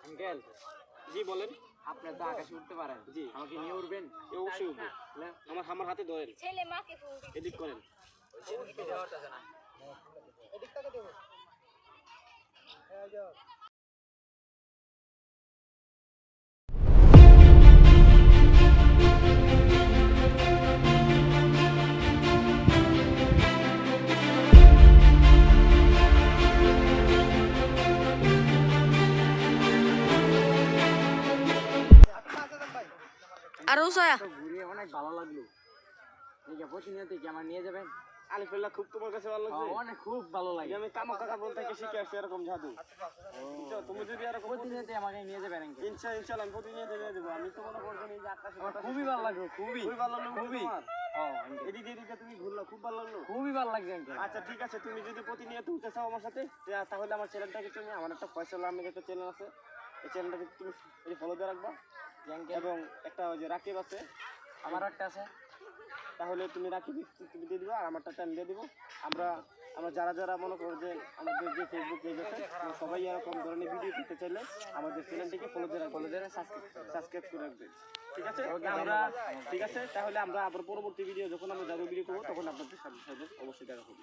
Uncle জি বলেন। আপনি তো আকাশে উঠতে পারেন, জি আমাকে নিয়ে উঠবেন? অবশ্যই উঠবো। আমার হাতে ধরেন, ছেলে মাকে ফোন এদিক করেন। আর উসায়া তো ঘুরে অনেক ভালো লাগলো। ঠিক আছে, প্রতিনিয়ত কি আমার নিয়ে যাবেন? আলিফুল্লাহ খুব তোমার কাছে ভালো লাগছে? অনেক খুব ভালো লাগে। আমি কামা কাকা বল থেকে শিখে আসছি এরকম জাদু। বুঝছো? তুমি যদি এরকম প্রতিনিয়ত আমাকে নিয়ে যাবেন আঙ্কেল? ইনশাআল্লাহ আমি প্রতিনিয়ত নিয়ে দেবো। আমি তো মনে করবো এই যে আকাশে আমার খুবই ভালো লাগলো, খুবই খুবই ভালো লাগলো খুবই। তোমার। আঙ্কেল এদিকে এদিকে তুমি ঘুরলো, খুব ভালো লাগলো। খুবই ভালো লাগছে আঙ্কেল। আচ্ছা ঠিক আছে, তুমি যদি প্রতিনিয়ত উঠতে চাও আমার সাথে তাহলে আমার চ্যানেলটাকে তুমি, আমার একটা ফয়সাল আহমেদ একটা চ্যানেল আছে, এই চ্যানেলটাকে তুমি ফলো দিয়ে রাখবা। এবং একটা ওই যে রাকিব আছে, আমার একটা আছে। তাহলে তুমি রাকিব তুমি দিয়ে দিবা আর আমারটা আমি দিয়ে দিব। আমরা আমরা যারা যারা মনে করো যে আমাদের যে ফেসবুক পেজ আছে সবাই এরকম ধরনের ভিডিও করতে চাইলে আমাদের চ্যানেলটিকে ফলো দিয়ে সাবস্ক্রাইব করে রাখবেন। ঠিক আছে আমরা, ঠিক আছে তাহলে আমরা আবার পরবর্তী ভিডিও যখন আমরা যাবো ভিডিও করবো তখন আপনাদের সাথে অবশ্যই দেখা করবো।